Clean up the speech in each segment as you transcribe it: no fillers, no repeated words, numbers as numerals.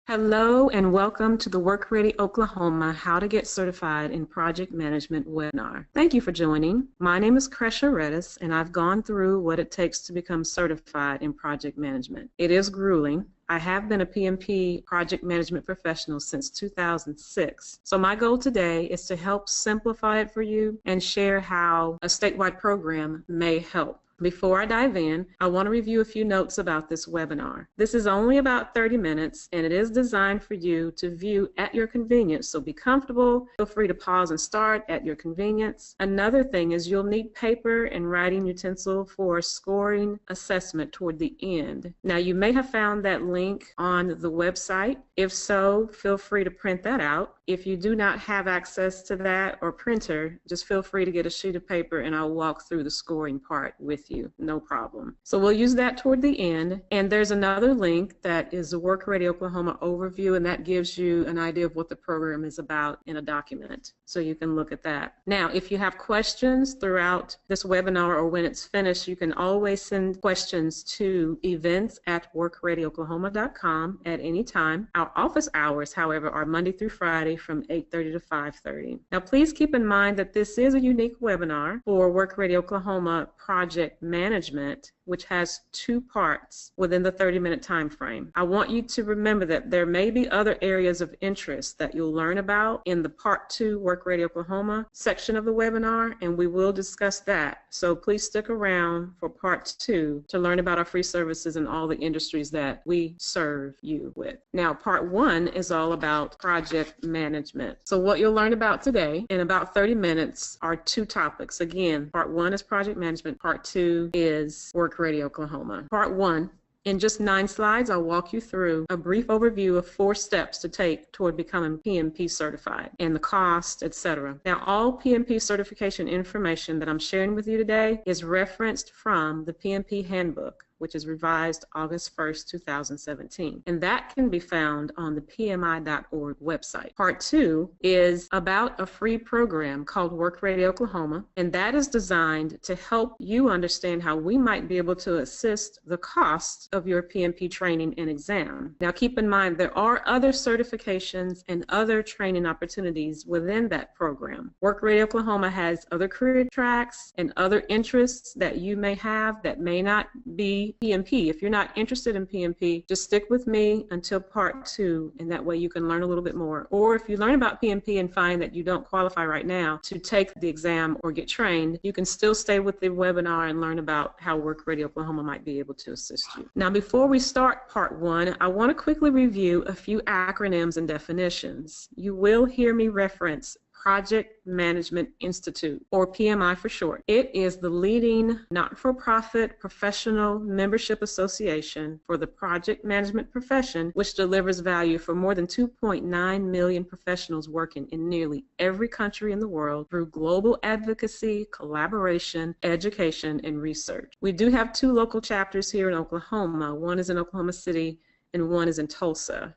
Hello and welcome to the Work Ready Oklahoma How to Get Certified in Project Management webinar. Thank you for joining. My name is Kresha Redis and I've gone through what it takes to become certified in project management. It is grueling. I have been a PMP project management professional since 2006. So my goal today is to help simplify it for you and share how a statewide program may help. Before I dive in, I want to review a few notes about this webinar. This is only about 30 minutes and it is designed for you to view at your convenience, so be comfortable. Feel free to pause and start at your convenience. Another thing is you'll need paper and writing utensil for a scoring assessment toward the end. Now you may have found that link on the website. If so, feel free to print that out. If you do not have access to that or printer, just feel free to get a sheet of paper and I'll walk through the scoring part with you, no problem. So we'll use that toward the end, and there's another link that is a Work Ready Oklahoma overview, and that gives you an idea of what the program is about in a document, so you can look at that. Now, if you have questions throughout this webinar or when it's finished, you can always send questions to events@workreadyoklahoma.com at any time. Our office hours, however, are Monday through Friday from 8:30 to 5:30. Now, please keep in mind that this is a unique webinar for Work Ready Oklahoma Project Management, which has two parts within the 30-minute time frame. I want you to remember that there may be other areas of interest that you'll learn about in the Part 2 Work Ready Oklahoma section of the webinar, and we will discuss that. So please stick around for Part 2 to learn about our free services and all the industries that we serve you with. Now, Part 1 is all about project management. So what you'll learn about today in about 30 minutes are two topics. Again, Part 1 is project management. Part 2 is Work Ready Oklahoma. Part 1, in just 9 slides, I'll walk you through a brief overview of 4 steps to take toward becoming PMP certified and the cost, etc. Now, all PMP certification information that I'm sharing with you today is referenced from the PMP handbook, which is revised August 1st, 2017. And that can be found on the PMI.org website. Part 2 is about a free program called Work Ready Oklahoma, and that is designed to help you understand how we might be able to assist the cost of your PMP training and exam. Now keep in mind there are other certifications and other training opportunities within that program. Work Ready Oklahoma has other career tracks and other interests that you may have that may not be PMP. If you're not interested in PMP, just stick with me until Part 2, and that way you can learn a little bit more. Or if you learn about PMP and find that you don't qualify right now to take the exam or get trained, you can still stay with the webinar and learn about how Work Ready Oklahoma might be able to assist you. Now, before we start Part 1, I want to quickly review a few acronyms and definitions. You will hear me reference Project Management Institute, or PMI for short. It is the leading not-for-profit professional membership association for the project management profession, which delivers value for more than 2.9 million professionals working in nearly every country in the world through global advocacy, collaboration, education, and research. We do have 2 local chapters here in Oklahoma. One is in Oklahoma City and one is in Tulsa.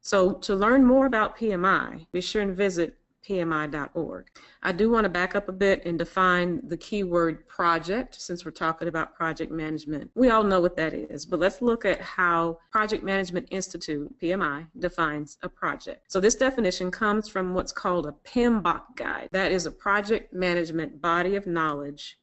So to learn more about PMI, be sure and visit PMI.org. I do want to back up a bit and define the keyword project, since we're talking about project management. We all know what that is, but let's look at how Project Management Institute, PMI, defines a project. So this definition comes from what's called a PMBOK guide. That is a project management body of knowledge,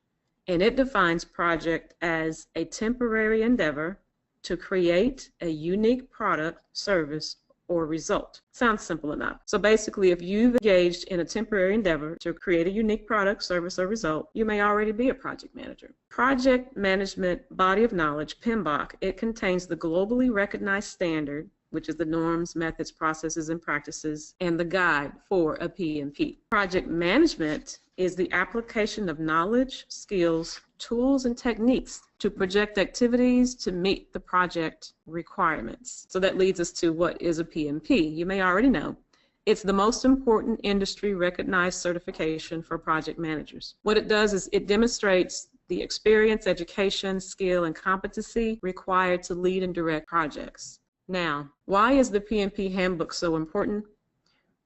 and it defines project as a temporary endeavor to create a unique product, service, or result. Sounds simple enough. So basically, if you've engaged in a temporary endeavor to create a unique product, service, or result, you may already be a project manager. Project Management Body of Knowledge, PMBOK, it contains the globally recognized standard, which is the norms, methods, processes, and practices, and the guide for a PMP. Project management is the application of knowledge, skills, tools, and techniques to project activities to meet the project requirements. So that leads us to what is a PMP. You may already know. It's the most important industry recognized certification for project managers. What it does is it demonstrates the experience, education, skill, and competency required to lead and direct projects. Now, why is the PMP handbook so important?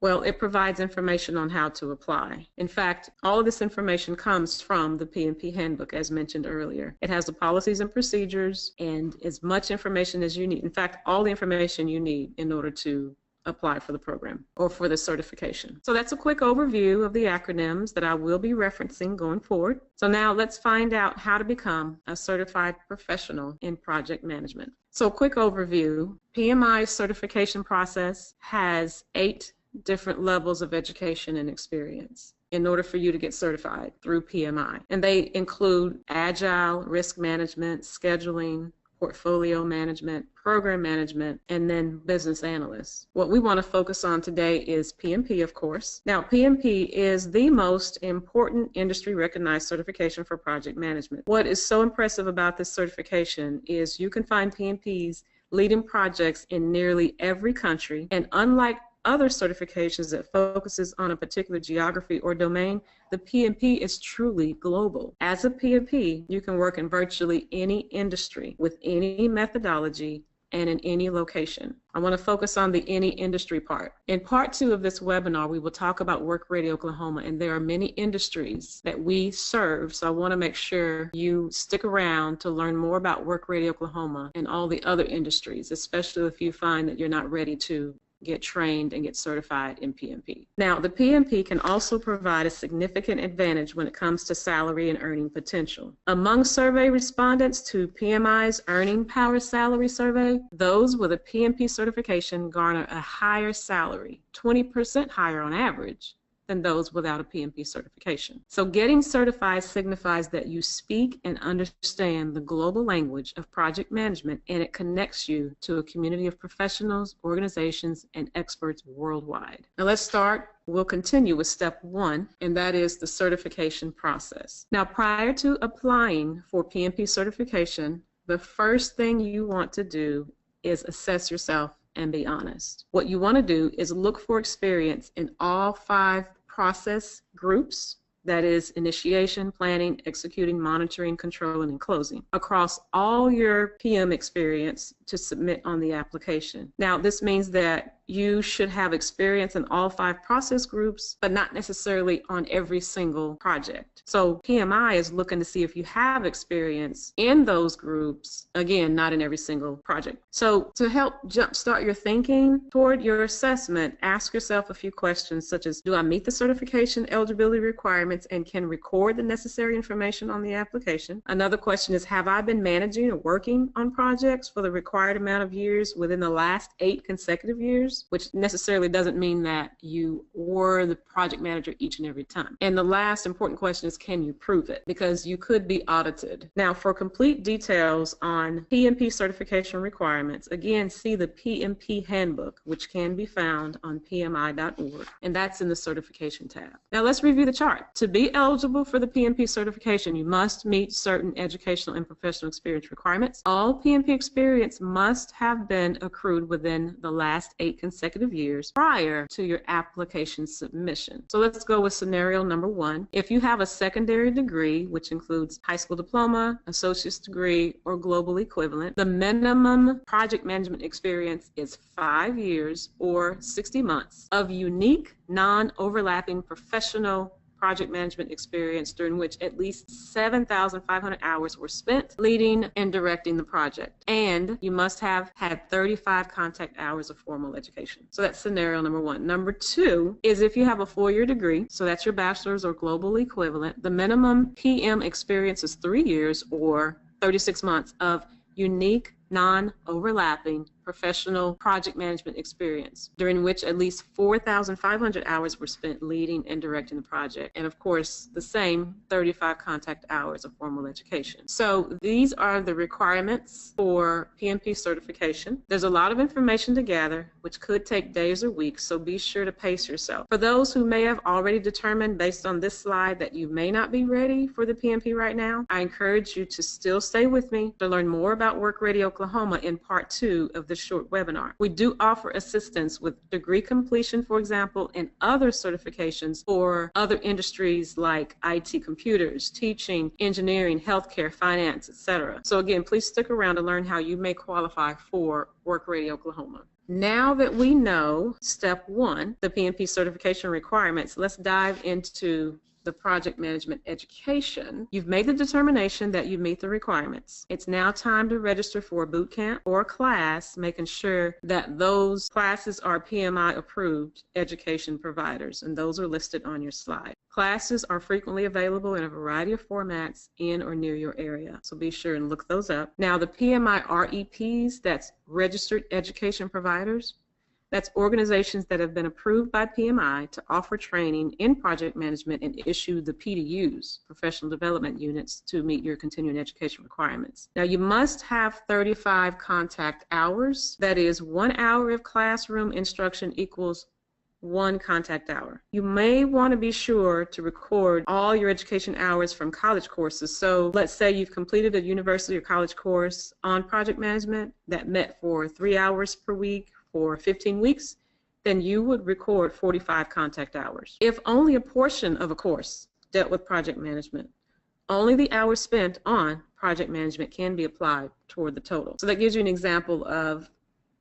Well, it provides information on how to apply. In fact, all of this information comes from the PMP handbook, as mentioned earlier. It has the policies and procedures and as much information as you need. In fact, all the information you need in order to apply for the program or for the certification. So that's a quick overview of the acronyms that I will be referencing going forward. So now let's find out how to become a certified professional in project management. So quick overview, PMI's certification process has 8 different levels of education and experience in order for you to get certified through PMI. And they include agile, risk management, scheduling, portfolio management, program management, and then business analysts. What we want to focus on today is PMP, of course. Now, PMP is the most important industry recognized certification for project management. What is so impressive about this certification is you can find PMPs leading projects in nearly every country, and unlike other certifications that focuses on a particular geography or domain, the PMP is truly global. As a PMP, you can work in virtually any industry with any methodology and in any location. I want to focus on the any industry part. In part 2 of this webinar, we will talk about Work Ready Oklahoma, and there are many industries that we serve, so I want to make sure you stick around to learn more about Work Ready Oklahoma and all the other industries, especially if you find that you're not ready to get trained and get certified in PMP. Now, the PMP can also provide a significant advantage when it comes to salary and earning potential. Among survey respondents to PMI's Earning Power Salary Survey, those with a PMP certification garner a higher salary, 20% higher on average, than those without a PMP certification. So getting certified signifies that you speak and understand the global language of project management, and it connects you to a community of professionals, organizations, and experts worldwide. Now let's start. We'll continue with step 1, and that is the certification process. Now, prior to applying for PMP certification, the first thing you want to do is assess yourself and be honest. What you want to do is look for experience in all 5 process groups, that is initiation, planning, executing, monitoring, controlling, and closing, across all your PM experience to submit on the application. Now, this means that you should have experience in all 5 process groups, but not necessarily on every single project. So PMI is looking to see if you have experience in those groups, again, not in every single project. So to help jumpstart your thinking toward your assessment, ask yourself a few questions such as, do I meet the certification eligibility requirements and can record the necessary information on the application? Another question is, have I been managing or working on projects for the required amount of years within the last 8 consecutive years? Which necessarily doesn't mean that you were the project manager each and every time. And the last important question is, can you prove it? Because you could be audited. Now, for complete details on PMP certification requirements, again, see the PMP handbook, which can be found on pmi.org, and that's in the certification tab. Now, let's review the chart. To be eligible for the PMP certification, you must meet certain educational and professional experience requirements. All PMP experience must have been accrued within the last 8 consecutive years prior to your application submission. So let's go with scenario number 1. If you have a secondary degree, which includes high school diploma, associate's degree, or global equivalent, the minimum project management experience is 5 years or 60 months of unique, non-overlapping professional project management experience during which at least 7,500 hours were spent leading and directing the project. And you must have had 35 contact hours of formal education. So that's scenario number 1. Number 2 is if you have a 4-year degree, so that's your bachelor's or global equivalent, the minimum PM experience is 3 years or 36 months of unique, non-overlapping professional project management experience, during which at least 4,500 hours were spent leading and directing the project. And of course, the same 35 contact hours of formal education. So these are the requirements for PMP certification. There's a lot of information to gather, which could take days or weeks, so be sure to pace yourself. For those who may have already determined based on this slide that you may not be ready for the PMP right now, I encourage you to still stay with me to learn more about Work Ready Oklahoma in part 2 of this short webinar. We do offer assistance with degree completion, for example, and other certifications for other industries like IT, computers, teaching, engineering, healthcare, finance, etc. So again, please stick around to learn how you may qualify for Work Ready Oklahoma. Now that we know step 1, the PMP certification requirements, let's dive into the project management education. You've made the determination that you meet the requirements. It's now time to register for a boot camp or a class, making sure that those classes are PMI approved education providers, and those are listed on your slide. Classes are frequently available in a variety of formats in or near your area, so be sure and look those up. Now, the PMI REPs, that's registered education providers, that's organizations that have been approved by PMI to offer training in project management and issue the PDUs, professional development units, to meet your continuing education requirements. Now, you must have 35 contact hours. That is, 1 hour of classroom instruction equals 1 contact hour. You may want to be sure to record all your education hours from college courses. So let's say you've completed a university or college course on project management that met for 3 hours per week for 15 weeks, then you would record 45 contact hours. If only a portion of a course dealt with project management, only the hours spent on project management can be applied toward the total. So that gives you an example of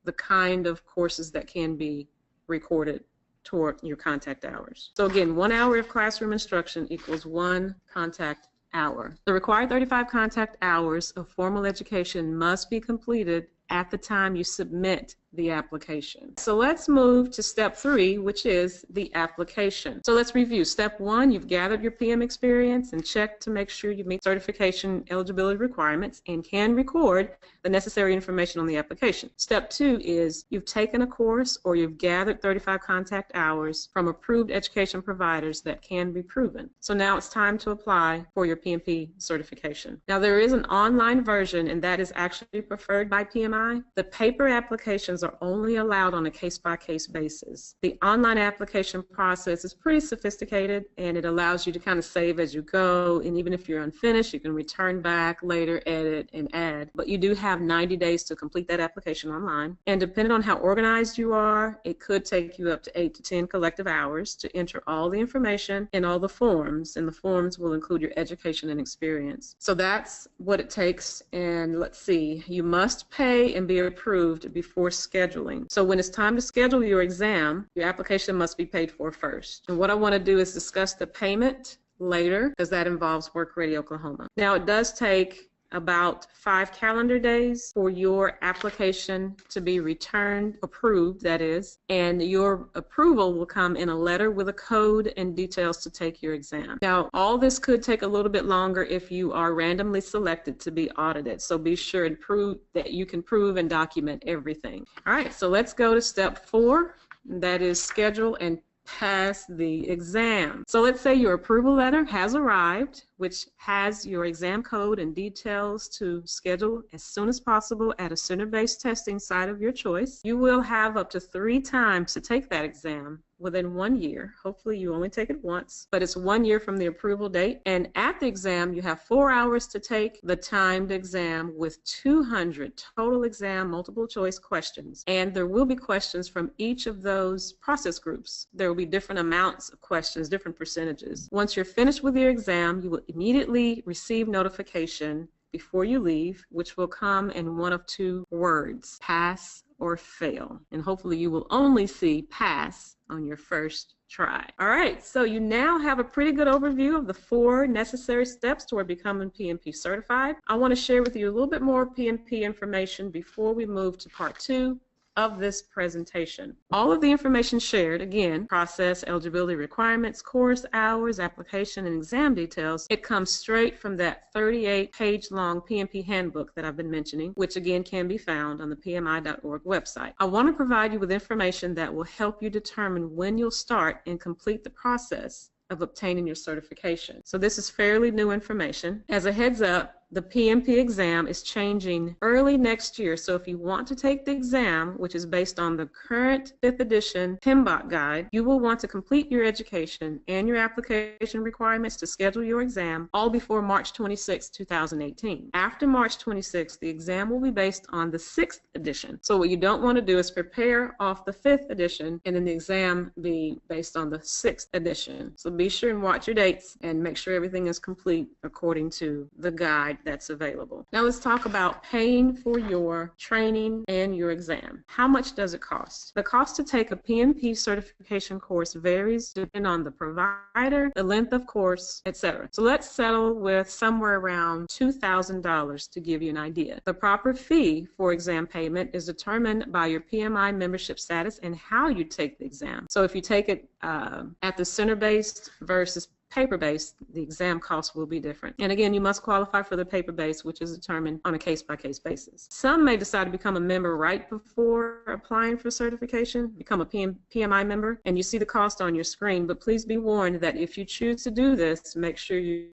the kind of courses that can be recorded toward your contact hours. So again, 1 hour of classroom instruction equals 1 contact hour. The required 35 contact hours of formal education must be completed at the time you submit the application. So let's move to step 3, which is the application. So let's review. Step 1, you've gathered your PM experience and checked to make sure you meet certification eligibility requirements and can record the necessary information on the application. Step 2 is you've taken a course or you've gathered 35 contact hours from approved education providers that can be proven. So now it's time to apply for your PMP certification. Now, there is an online version, and that is actually preferred by PMI. The paper applications are only allowed on a case-by-case basis. The online application process is pretty sophisticated, and it allows you to kind of save as you go, and even if you're unfinished, you can return back later, edit, and add. But you do have 90 days to complete that application online, and depending on how organized you are, it could take you up to 8 to 10 collective hours to enter all the information in all the forms, and the forms will include your education and experience. So that's what it takes, and let's see, you must pay and be approved before scheduling. So when it's time to schedule your exam, your application must be paid for first. And what I want to do is discuss the payment later, because that involves Work Ready Oklahoma. Now, it does take about 5 calendar days for your application to be returned, approved, that is, and your approval will come in a letter with a code and details to take your exam. Now, all this could take a little bit longer if you are randomly selected to be audited, so be sure and prove that you can prove and document everything. All right, so let's go to step 4, that is schedule and pass the exam. So let's say your approval letter has arrived, which has your exam code and details to schedule as soon as possible at a center-based testing site of your choice. You will have up to 3 times to take that exam within 1 year. Hopefully you only take it once, but it's 1 year from the approval date. And at the exam, you have 4 hours to take the timed exam with 200 total exam multiple choice questions. And there will be questions from each of those process groups. There will be different amounts of questions, different percentages. Once you're finished with your exam, you will immediately receive notification before you leave, which will come in one of 2 words, pass or fail. And hopefully you will only see pass on your first try. All right, so you now have a pretty good overview of the 4 necessary steps toward becoming PMP certified. I want to share with you a little bit more PMP information before we move to part 2 of this presentation. All of the information shared, again, process, eligibility requirements, course hours, application, and exam details, it comes straight from that 38-page long PMP handbook that I've been mentioning, which again can be found on the PMI.org website. I want to provide you with information that will help you determine when you'll start and complete the process of obtaining your certification. So this is fairly new information. As a heads up, the PMP exam is changing early next year, so if you want to take the exam, which is based on the current 5th edition PMBOK guide, you will want to complete your education and your application requirements to schedule your exam all before March 26, 2018. After March 26, the exam will be based on the 6th edition. So what you don't want to do is prepare off the 5th edition and then the exam be based on the 6th edition. So be sure and watch your dates and make sure everything is complete according to the guide that's available. Now let's talk about paying for your training and your exam. How much does it cost? The cost to take a PMP certification course varies depending on the provider, the length of course, etc. So let's settle with somewhere around $2,000 to give you an idea. The proper fee for exam payment is determined by your PMI membership status and how you take the exam. So if you take it at the center-based versus paper-based, the exam cost will be different. And again, you must qualify for the paper-based, which is determined on a case-by-case basis. Some may decide to become a member right before applying for certification, become a PMI member, and you see the cost on your screen, but please be warned that if you choose to do this, make sure you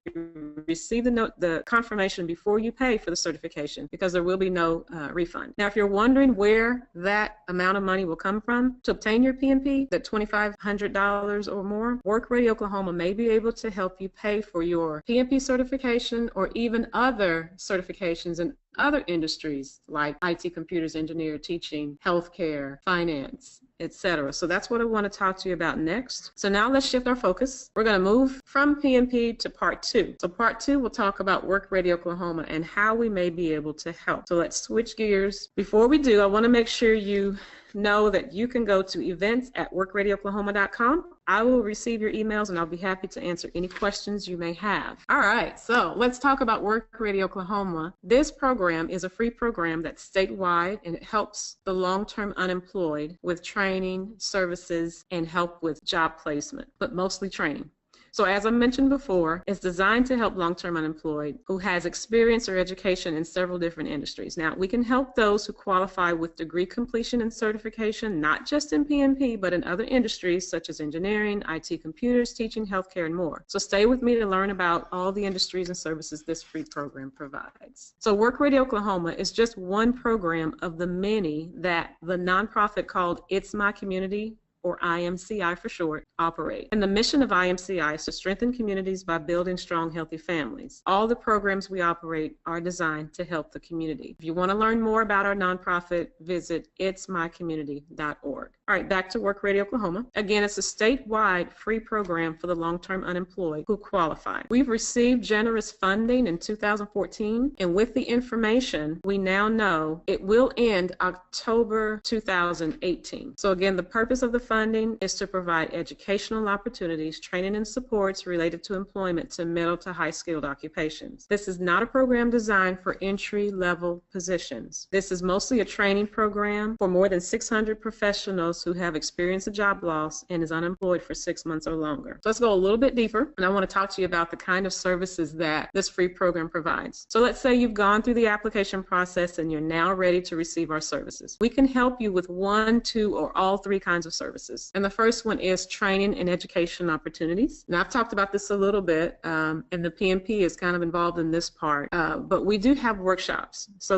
receive the confirmation before you pay for the certification, because there will be no refund. Now, if you're wondering where that amount of money will come from to obtain your PMP, that $2,500 or more, Work Ready Oklahoma may be able to help you pay for your PMP certification or even other certifications in other industries like IT, computers, engineer, teaching, healthcare, finance, etc. So that's what I want to talk to you about next. So now let's shift our focus. We're going to move from PMP to part 2. So part 2 will talk about Work Ready Oklahoma and how we may be able to help. So let's switch gears. Before we do, I want to make sure you know that you can go to events@workreadyoklahoma.com. I will receive your emails and I'll be happy to answer any questions you may have. All right, so let's talk about Work Ready Oklahoma. This program is a free program that's statewide, and it helps the long-term unemployed with training, services, and help with job placement, but mostly training. So as I mentioned before, it's designed to help long-term unemployed who has experience or education in several different industries. Now, we can help those who qualify with degree completion and certification, not just in PMP, but in other industries such as engineering, IT, computers, teaching, healthcare, and more. So stay with me to learn about all the industries and services this free program provides. So Work Ready Oklahoma is just one program of the many that the nonprofit called It's My Community, or IMCI for short, operate. And the mission of IMCI is to strengthen communities by building strong, healthy families. All the programs we operate are designed to help the community. If you want to learn more about our nonprofit, visit itsmycommunity.org. All right, back to Work Ready Oklahoma. Again, it's a statewide free program for the long-term unemployed who qualify. We've received generous funding in 2014, and with the information, we now know it will end October 2018. So again, the purpose of the funding is to provide educational opportunities, training, and supports related to employment to middle to high-skilled occupations. This is not a program designed for entry-level positions. This is mostly a training program for more than 600 professionals who have experienced a job loss and is unemployed for 6 months or longer. So let's go a little bit deeper, and I want to talk to you about the kind of services that this free program provides. So let's say you've gone through the application process and you're now ready to receive our services. We can help you with 1, 2, or all 3 kinds of services. And the first one is training and education opportunities. Now, I've talked about this a little bit, and the PMP is kind of involved in this part, but we do have workshops. So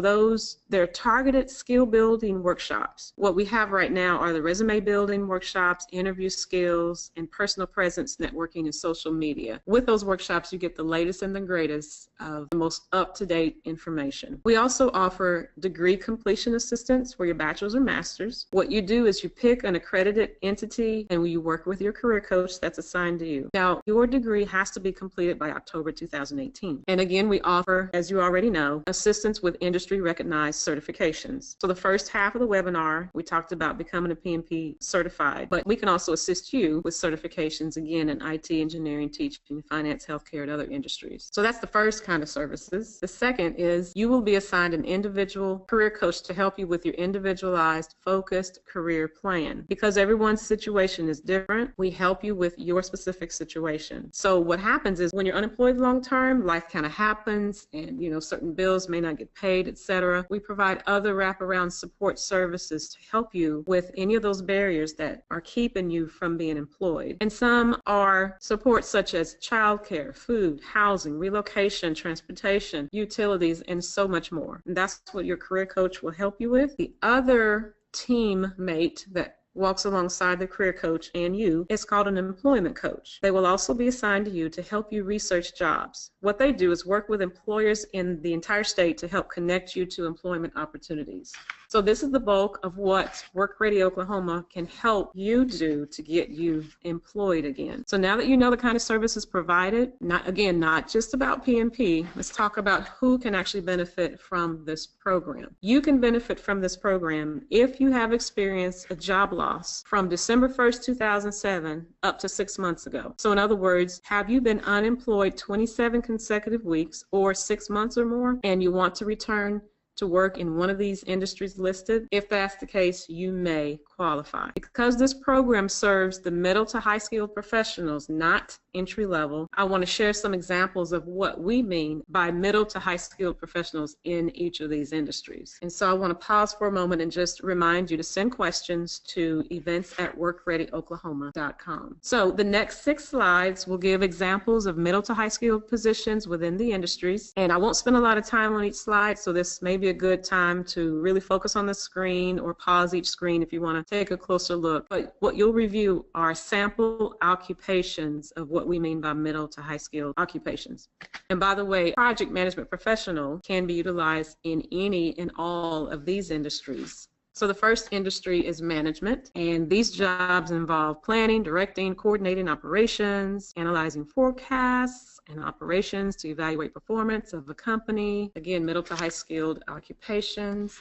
they're targeted skill building workshops. What we have right now are the resume building workshops, interview skills, and personal presence networking and social media. With those workshops, you get the latest and the greatest of the most up-to-date information. We also offer degree completion assistance for your bachelor's or master's. What you do is you pick an accredited entity and you work with your career coach that's assigned to you. Now, your degree has to be completed by October 2018. And again, we offer, as you already know, assistance with industry recognized certifications. So the first half of the webinar, we talked about becoming a PMP certified, but we can also assist you with certifications, again, in IT, engineering, teaching, finance, healthcare, and other industries. So that's the first kind of services. The second is you will be assigned an individual career coach to help you with your individualized, focused career plan. Because everyone's situation is different, we help you with your specific situation. So what happens is when you're unemployed long term, life kind of happens and certain bills may not get paid, etc. We provide other wraparound support services to help you with any of those barriers that are keeping you from being employed. And some are support such as childcare, food, housing, relocation, transportation, utilities, and so much more. And that's what your career coach will help you with. The other teammate that walks alongside the career coach and you is called an employment coach. They will also be assigned to you to help you research jobs. What they do is work with employers in the entire state to help connect you to employment opportunities. So this is the bulk of what Work Ready Oklahoma can help you do to get you employed again. So now that you know the kind of services provided, not just about PMP, let's talk about who can actually benefit from this program. You can benefit from this program if you have experienced a job loss from December 1st, 2007 up to 6 months ago. So in other words, have you been unemployed 27 consecutive weeks or 6 months or more, and you want to return to work in one of these industries listed? If that's the case, you may qualify. Because this program serves the middle to high skilled professionals, not entry level, I want to share some examples of what we mean by middle to high skilled professionals in each of these industries. And so I want to pause for a moment and just remind you to send questions to events@workreadyoklahoma.com. So the next 6 slides will give examples of middle to high skilled positions within the industries. And I won't spend a lot of time on each slide, so this may be a good time to really focus on the screen or pause each screen if you want to take a closer look. But what you'll review are sample occupations of what we mean by middle to high skilled occupations. And by the way, project management professional can be utilized in any and all of these industries. So the first industry is management, and these jobs involve planning, directing, coordinating operations, analyzing forecasts and operations to evaluate performance of a company. Again, middle to high skilled occupations.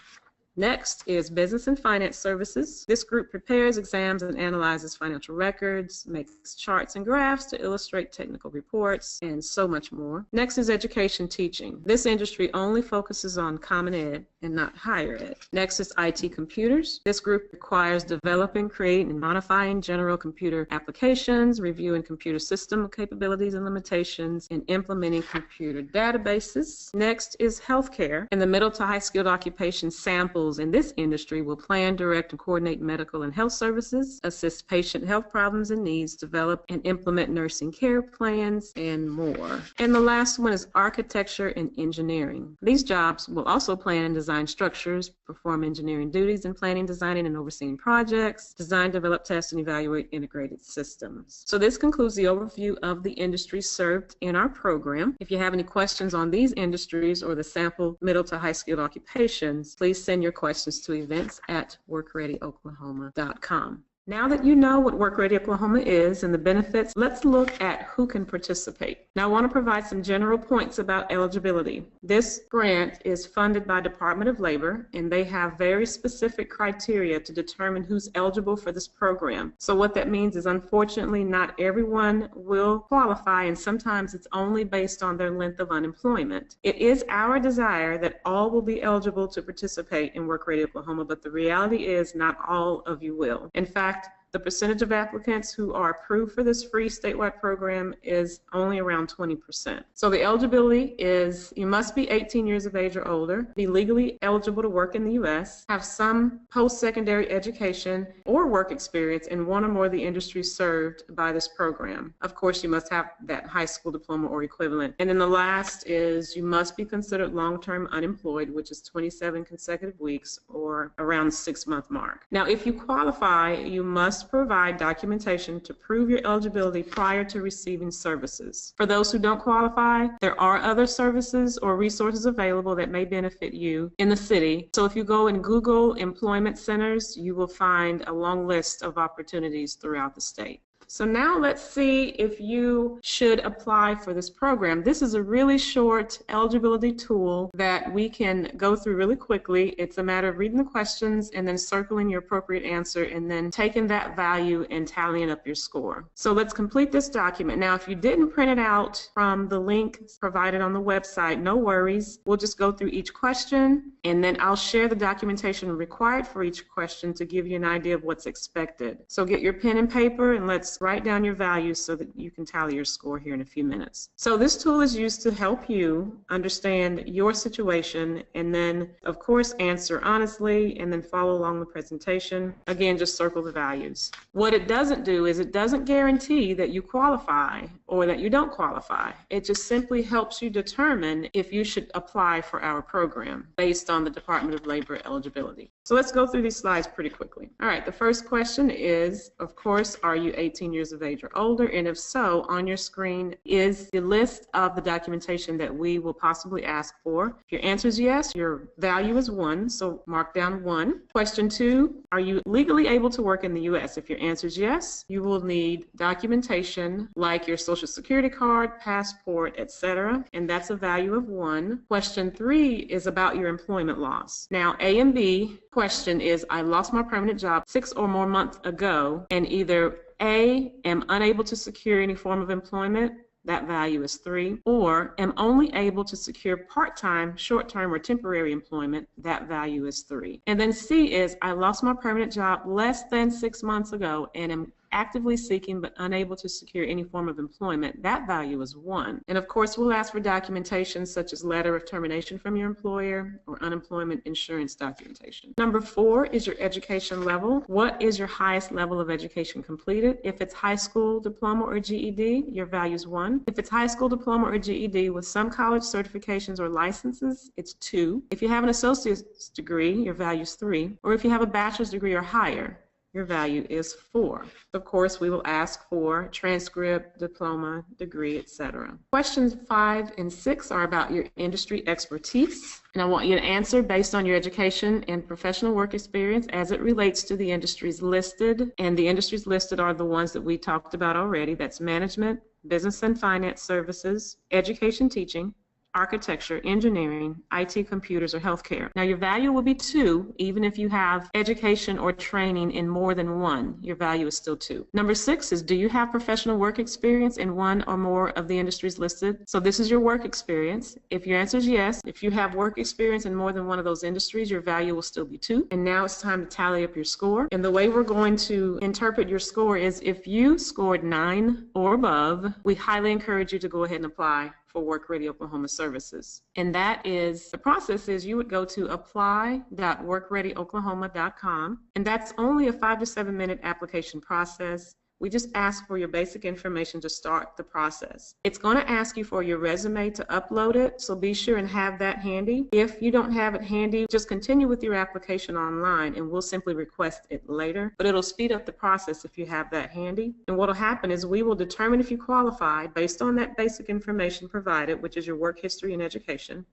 Next is business and finance services. This group prepares, examines, and analyzes financial records, makes charts and graphs to illustrate technical reports, and so much more. Next is education teaching. This industry only focuses on Common Ed and not higher ed. Next is IT computers. This group requires developing, creating, and modifying general computer applications, reviewing computer system capabilities and limitations, and implementing computer databases. Next is healthcare. In the middle to high skilled occupation sample in this industry will plan, direct, and coordinate medical and health services, assist patient health problems and needs, develop and implement nursing care plans, and more. And the last one is architecture and engineering. These jobs will also plan and design structures, perform engineering duties in planning, designing, and overseeing projects, design, develop, test, and evaluate integrated systems. So this concludes the overview of the industries served in our program. If you have any questions on these industries or the sample middle to high skilled occupations, please send your questions to events@workreadyoklahoma.com. Now that you know what Work Ready Oklahoma is and the benefits, let's look at who can participate. Now I want to provide some general points about eligibility. This grant is funded by Department of Labor, and they have very specific criteria to determine who's eligible for this program. So what that means is, unfortunately, not everyone will qualify, and sometimes it's only based on their length of unemployment. It is our desire that all will be eligible to participate in Work Ready Oklahoma, but the reality is not all of you will. In fact, the percentage of applicants who are approved for this free statewide program is only around 20%. So the eligibility is you must be 18 years of age or older, be legally eligible to work in the U.S., have some post-secondary education or work experience in one or more of the industries served by this program. Of course, you must have that high school diploma or equivalent. And then the last is you must be considered long-term unemployed, which is 27 consecutive weeks or around the 6-month mark. Now, if you qualify, you must provide documentation to prove your eligibility prior to receiving services. For those who don't qualify, there are other services or resources available that may benefit you in the city. So if you go and Google employment centers, you will find a long list of opportunities throughout the state. So now let's see if you should apply for this program. This is a really short eligibility tool that we can go through really quickly. It's a matter of reading the questions and then circling your appropriate answer and then taking that value and tallying up your score. So let's complete this document. Now, if you didn't print it out from the link provided on the website, no worries. We'll just go through each question, and then I'll share the documentation required for each question to give you an idea of what's expected. So get your pen and paper and let's write down your values so that you can tally your score here in a few minutes. So this tool is used to help you understand your situation and then, of course, answer honestly and then follow along the presentation. Again, just circle the values. What it doesn't do is it doesn't guarantee that you qualify or that you don't qualify. It just simply helps you determine if you should apply for our program based on the Department of Labor eligibility. So let's go through these slides pretty quickly. All right, the first question is, of course, are you 18 years of age or older? And if so, on your screen is the list of the documentation that we will possibly ask for. If your answer is yes, your value is 1, so mark down 1. Question 2, are you legally able to work in the U.S.? If your answer is yes, you will need documentation like your social security card, passport, etc., and that's a value of 1. Question 3 is about your employment loss. Now, A and B question is, I lost my permanent job 6 or more months ago, and either A, am unable to secure any form of employment, that value is 3, or am only able to secure part-time, short-term, or temporary employment, that value is 3. And then C is, I lost my permanent job less than 6 months ago and am actively seeking but unable to secure any form of employment, that value is 1. And of course, we'll ask for documentation such as letter of termination from your employer or unemployment insurance documentation. Number 4 is your education level. What is your highest level of education completed? If it's high school diploma or GED, your value is 1. If it's high school diploma or GED with some college certifications or licenses, it's 2. If you have an associate's degree, your value is 3. Or if you have a bachelor's degree or higher, your value is 4. Of course, we will ask for transcript, diploma, degree, etc. Questions 5 and 6 are about your industry expertise, and I want you to answer based on your education and professional work experience as it relates to the industries listed, and the industries listed are the ones that we talked about already. That's management, business and finance services, education teaching, architecture, engineering, IT, computers, or healthcare. Now your value will be 2, even if you have education or training in more than one. Your value is still 2. Number 6 is, do you have professional work experience in one or more of the industries listed? So this is your work experience. If your answer is yes, if you have work experience in more than one of those industries, your value will still be 2. And now it's time to tally up your score. And the way we're going to interpret your score is, if you scored 9 or above, we highly encourage you to go ahead and apply for Work Ready Oklahoma services. And that is, the process is you would go to apply.workreadyoklahoma.com, and that's only a 5 to 7 minute application process. We just ask for your basic information to start the process. It's going to ask you for your resume to upload it, so be sure and have that handy. If you don't have it handy, just continue with your application online and we'll simply request it later. But it'll speed up the process if you have that handy. And what will happen is we will determine if you qualify based on that basic information provided, which is your work history and education.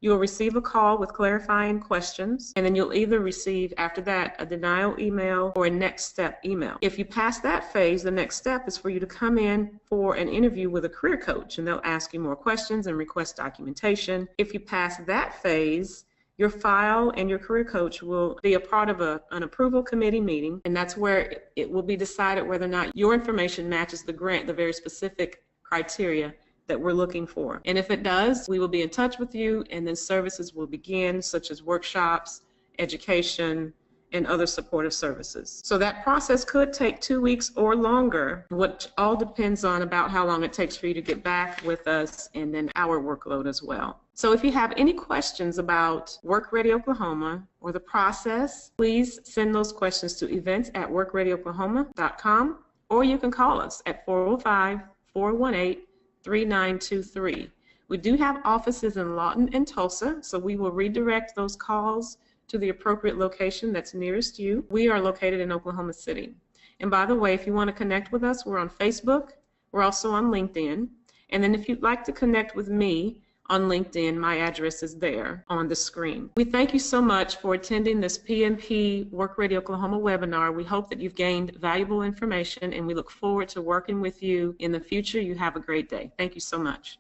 You will receive a call with clarifying questions, and then you'll either receive, after that, a denial email or a next step email. If you pass that phase, the next step is for you to come in for an interview with a career coach, and they'll ask you more questions and request documentation. If you pass that phase, your file and your career coach will be a part of an approval committee meeting, and that's where it will be decided whether or not your information matches the grant, the very specific criteria that we're looking for. And if it does, we will be in touch with you, and then services will begin, such as workshops, education, and other supportive services. So that process could take 2 weeks or longer, which all depends on about how long it takes for you to get back with us, and then our workload as well. So if you have any questions about Work Ready Oklahoma or the process, please send those questions to events@workreadyoklahoma.com, or you can call us at 405-418-3923. We do have offices in Lawton and Tulsa, so we will redirect those calls to the appropriate location that's nearest you. We are located in Oklahoma City. And by the way, if you want to connect with us, we're on Facebook. We're also on LinkedIn. And then if you'd like to connect with me on LinkedIn, my address is there on the screen. We thank you so much for attending this PMP Work Ready Oklahoma webinar. We hope that you've gained valuable information, and we look forward to working with you in the future. You have a great day. Thank you so much.